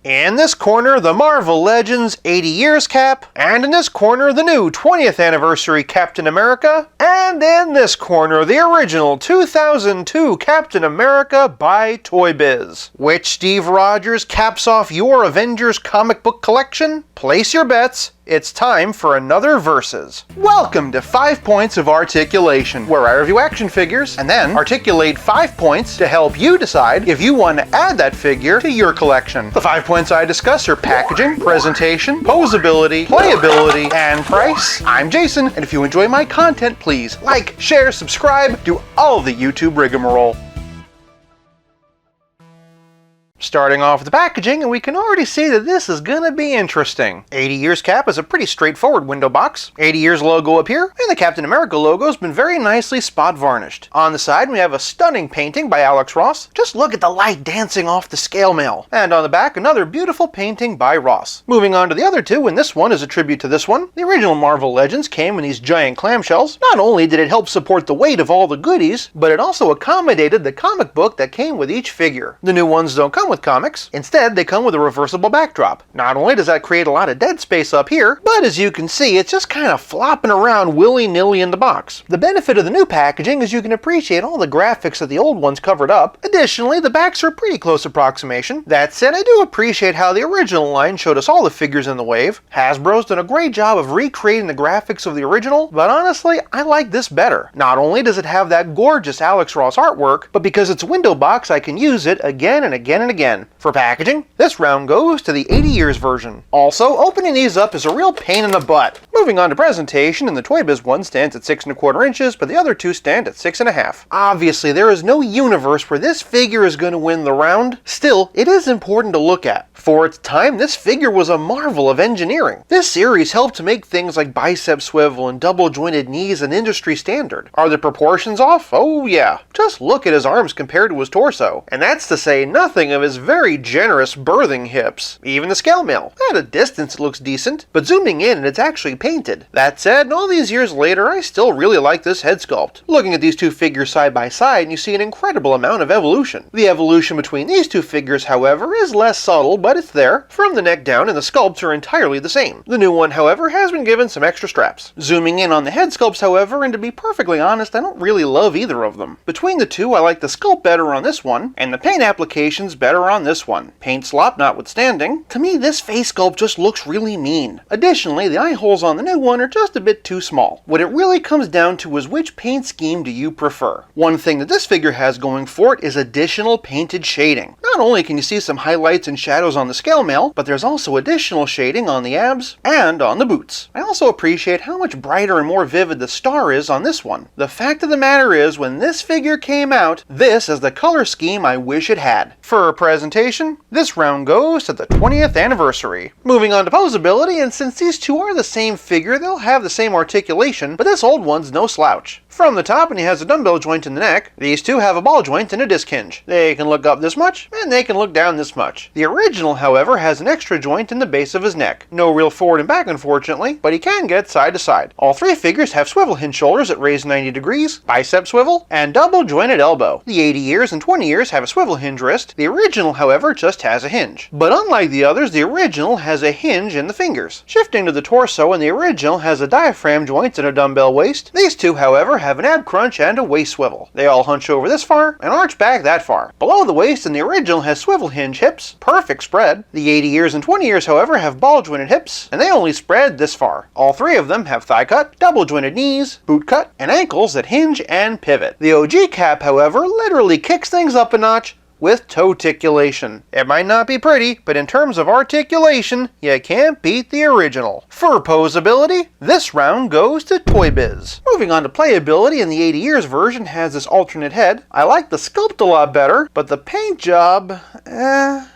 In this corner, the Marvel Legends 80 Years Cap, and in this corner, the new 20th Anniversary Captain America, and in this corner, the original 2002 Captain America by toybiz. Which Steve Rogers caps off your Avengers comic book collection? Place your bets. It's time for another Versus. Welcome to 5 Points of Articulation, where I review action figures and then articulate 5 points to help you decide if you want to add that figure to your collection. The 5 points I discuss are packaging, presentation, posability, playability, and price. I'm Jason, and if you enjoy my content, please like, share, subscribe, do all the YouTube rigmarole. Starting off with the packaging, and we can already see that this is gonna be interesting. 80 Years Cap is a pretty straightforward window box. 80 Years logo up here, and the Captain America logo has been very nicely spot varnished. On the side, we have a stunning painting by Alex Ross. Just look at the light dancing off the scale mail. And on the back, another beautiful painting by Ross. Moving on to the other two, and this one is a tribute to this one. The original Marvel Legends came in these giant clamshells. Not only did it help support the weight of all the goodies, but it also accommodated the comic book that came with each figure. The new ones don't come with comics. Instead, they come with a reversible backdrop. Not only does that create a lot of dead space up here, but as you can see, it's just kind of flopping around willy-nilly in the box. The benefit of the new packaging is you can appreciate all the graphics that the old ones covered up. Additionally, the backs are a pretty close approximation. That said, I do appreciate how the original line showed us all the figures in the wave. Hasbro's done a great job of recreating the graphics of the original, but honestly, I like this better. Not only does it have that gorgeous Alex Ross artwork, but because it's a window box, I can use it again and again and again. For packaging, this round goes to the 80 Years version. Also, opening these up is a real pain in the butt. Moving on to presentation, and the toybiz one stands at 6¼ inches, but the other two stand at 6½. Obviously, there is no universe where this figure is going to win the round. Still, it is important to look at. For its time, this figure was a marvel of engineering. This series helped to make things like bicep swivel and double jointed knees an industry standard. Are the proportions off? Oh yeah. Just look at his arms compared to his torso. And that's to say nothing of his very generous birthing hips. Even the scale mail. At a distance it looks decent, but zooming in it's actually painted. That said, all these years later, I still really like this head sculpt. Looking at these two figures side by side, you see an incredible amount of evolution. The evolution between these two figures, however, is less subtle, but it's there. From the neck down, and the sculpts are entirely the same. The new one, however, has been given some extra straps. Zooming in on the head sculpts, however, and to be perfectly honest, I don't really love either of them. Between the two, I like the sculpt better on this one, and the paint applications better on this one. Paint slop notwithstanding, to me this face sculpt just looks really mean. Additionally, the eye holes on the new one are just a bit too small. What it really comes down to is which paint scheme do you prefer. One thing that this figure has going for it is additional painted shading. Not only can you see some highlights and shadows on the scale mail, but there's also additional shading on the abs and on the boots. I also appreciate how much brighter and more vivid the star is on this one. The fact of the matter is, when this figure came out, this is the color scheme I wish it had. For a presentation, this round goes to the 20th anniversary. Moving on to posability, and since these two are the same figure, they'll have the same articulation, but this old one's no slouch. From the top, and he has a dumbbell joint in the neck, these two have a ball joint and a disc hinge. They can look up this much, and they can look down this much. The original, however, has an extra joint in the base of his neck. No real forward and back, unfortunately, but he can get side to side. All three figures have swivel hinge shoulders that raise 90 degrees, bicep swivel, and double jointed elbow. The 80 Years and 20 Years have a swivel hinge wrist. The original, however, just has a hinge. But unlike the others, the original has a hinge in the fingers. Shifting to the torso, and the original has a diaphragm joint and a dumbbell waist. These two, however, have an ab crunch and a waist swivel. They all hunch over this far and arch back that far. Below the waist, and the original has swivel hinge hips, perfect spread. The 80 Years and 20 Years, however, have ball jointed hips, and they only spread this far. All three of them have thigh cut, double jointed knees, boot cut, and ankles that hinge and pivot. The OG cap, however, literally kicks things up a notch with toe-ticulation. It might not be pretty, but in terms of articulation, you can't beat the original. For posability, this round goes to toybiz. Moving on to playability, and the 80 Years version has this alternate head. I like the sculpt a lot better, but the paint job,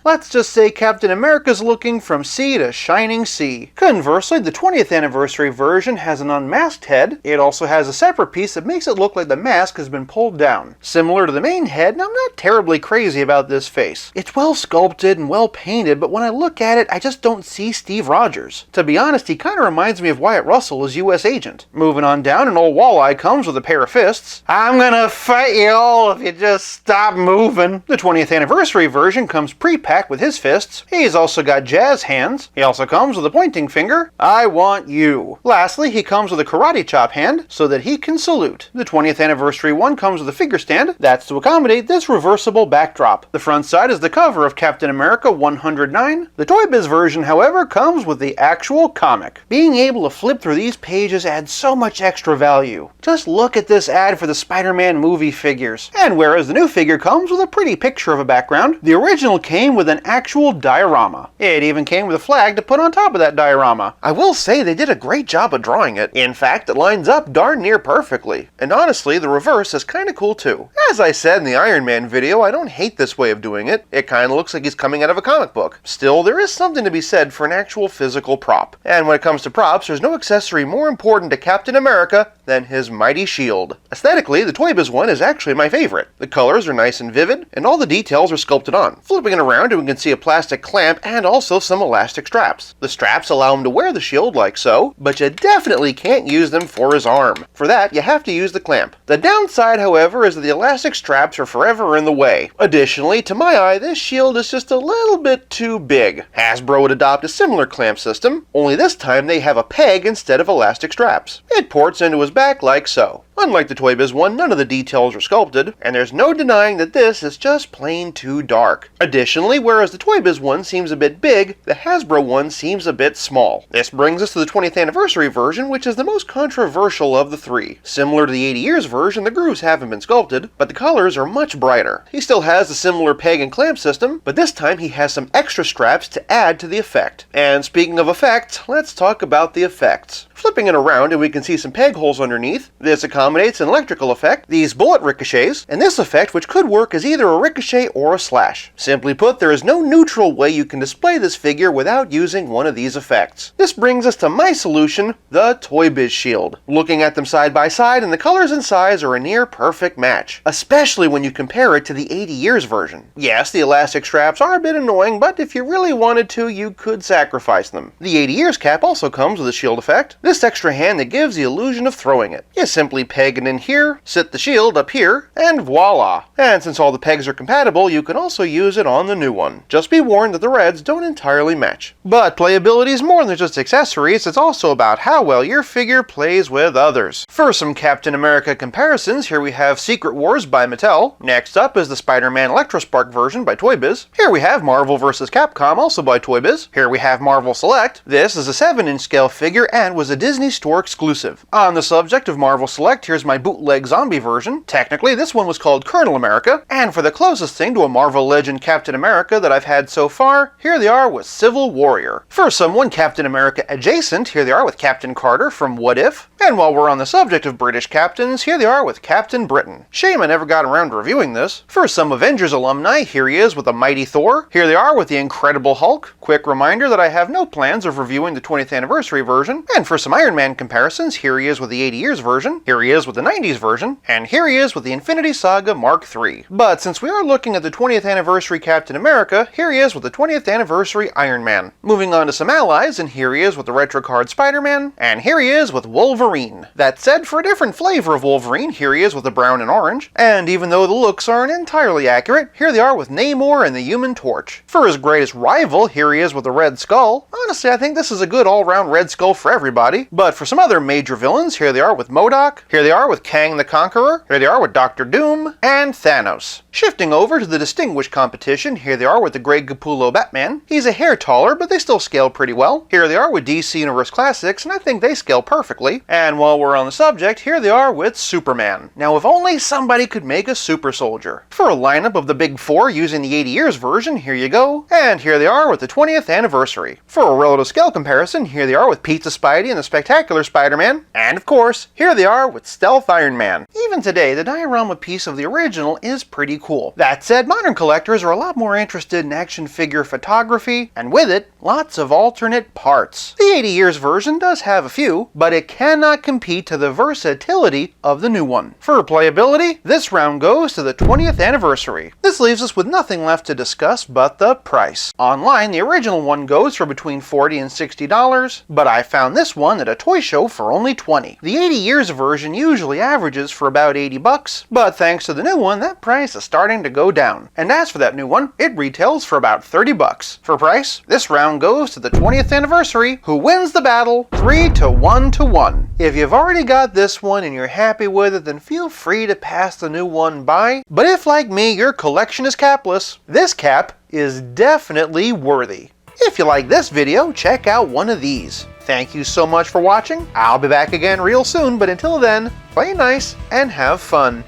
let's just say Captain America's looking from sea to shining sea. Conversely, the 20th anniversary version has an unmasked head. It also has a separate piece that makes it look like the mask has been pulled down. Similar to the main head, and I'm not terribly crazy crazy about this face. It's well sculpted and well painted, but when I look at it, I just don't see Steve Rogers. To be honest, he kind of reminds me of Wyatt Russell as U.S. Agent. Moving on down, an old Walleye comes with a pair of fists. I'm gonna fight you all if you just stop moving. The 20th anniversary version comes pre-packed with his fists. He's also got jazz hands. He also comes with a pointing finger. I want you. Lastly, he comes with a karate chop hand so that he can salute. The 20th anniversary one comes with a figure stand. That's to accommodate this reversible backdrop. The front side is the cover of Captain America 109. The toybiz version, however, comes with the actual comic. Being able to flip through these pages adds so much extra value. Just look at this ad for the Spider-Man movie figures. And whereas the new figure comes with a pretty picture of a background, the original came with an actual diorama. It even came with a flag to put on top of that diorama. I will say they did a great job of drawing it. In fact, it lines up darn near perfectly. And honestly, the reverse is kinda cool too. As I said in the Iron Man video, I don't hate this way of doing it. It kinda looks like he's coming out of a comic book. Still, there is something to be said for an actual physical prop. And when it comes to props, there's no accessory more important to Captain America than his mighty shield. Aesthetically, the toybiz one is actually my favorite. The colors are nice and vivid, and all the details are sculpted on. Flipping it around, we can see a plastic clamp and also some elastic straps. The straps allow him to wear the shield like so, but you definitely can't use them for his arm. For that, you have to use the clamp. The downside, however, is that the elastic straps are forever in the way. Additionally, to my eye, this shield is just a little bit too big. Hasbro would adopt a similar clamp system, only this time they have a peg instead of elastic straps. It ports into his back like so. Unlike the toybiz one, none of the details are sculpted, and there's no denying that this is just plain too dark. Additionally, whereas the toybiz one seems a bit big, the Hasbro one seems a bit small. This brings us to the 20th anniversary version, which is the most controversial of the three. Similar to the 80 years version, the grooves haven't been sculpted, but the colors are much brighter. He still has a similar peg and clamp system, but this time he has some extra straps to add to the effect. And speaking of effects, let's talk about the effects. Flipping it around and we can see some peg holes underneath. This accommodates an electrical effect, these bullet ricochets, and this effect which could work as either a ricochet or a slash. Simply put, there is no neutral way you can display this figure without using one of these effects. This brings us to my solution, the toybiz shield. Looking at them side by side, and the colors and size are a near perfect match, especially when you compare it to the 80 years version. Yes, the elastic straps are a bit annoying, but if you really wanted to, you could sacrifice them. The 80 years cap also comes with a shield effect. This extra hand that gives the illusion of throwing it. You simply peg it in here, sit the shield up here, and voila! And since all the pegs are compatible, you can also use it on the new one. Just be warned that the reds don't entirely match. But playability is more than just accessories, it's also about how well your figure plays with others. For some Captain America comparisons, here we have Secret Wars by Mattel. Next up is the Spider-Man Electrospark version by Toybiz. Here we have Marvel vs. Capcom, also by Toybiz. Here we have Marvel Select. This is a 7-inch scale figure and was a Disney Store exclusive. On the subject of Marvel Select, here's my bootleg zombie version. Technically, this one was called Colonel America, and for the closest thing to a Marvel Legend Captain America that I've had so far, here they are with Civil Warrior. For someone Captain America adjacent, here they are with Captain Carter from What If. And while we're on the subject of British captains, here they are with Captain Britain. Shame I never got around to reviewing this. For some Avengers alumni, here he is with the Mighty Thor. Here they are with the Incredible Hulk. Quick reminder that I have no plans of reviewing the 20th anniversary version. And for some Iron Man comparisons, here he is with the 80 years version. Here he is with the 90s version. And here he is with the Infinity Saga Mark III. But since we are looking at the 20th anniversary Captain America, here he is with the 20th anniversary Iron Man. Moving on to some allies, and here he is with the retro card Spider-Man. And here he is with Wolverine. That said, for a different flavor of Wolverine, here he is with the brown and orange. And even though the looks aren't entirely accurate, here they are with Namor and the Human Torch. For his greatest rival, here he is with the Red Skull. Honestly, I think this is a good all-round Red Skull for everybody. But for some other major villains, here they are with MODOK. Here they are with Kang the Conqueror. Here they are with Dr. Doom and Thanos. Shifting over to the distinguished competition, here they are with the Greg Capullo Batman. He's a hair taller, but they still scale pretty well. Here they are with DC Universe Classics, and I think they scale perfectly. And while we're on the subject, here they are with Superman. Now, if only somebody could make a super soldier. For a lineup of the big four using the 80 years version, here you go. And here they are with the 20th anniversary. For a relative scale comparison, here they are with Pizza Spidey and the Spectacular Spider-Man. And of course, here they are with Stealth Iron Man. Even today, the diorama piece of the original is pretty cool. That said, modern collectors are a lot more interested in action figure photography, and with it, lots of alternate parts. The 80 years version does have a few, but it cannot compete to the versatility of the new one. For playability, this round goes to the 20th anniversary. This leaves us with nothing left to discuss but the price. Online, the original one goes for between $40 and $60, but I found this one at a toy show for only $20. The 80 years version usually averages for about $80, but thanks to the new one, that price is starting to go down. And as for that new one, it retails for about $30. For price, this round goes to the 20th anniversary, who wins the battle 3-1-1. If you've already got this one and you're happy with it, then feel free to pass the new one by. But if, like me, your collection is capless, this cap is definitely worthy. If you like this video, check out one of these. Thank you so much for watching. I'll be back again real soon, but until then, play nice and have fun.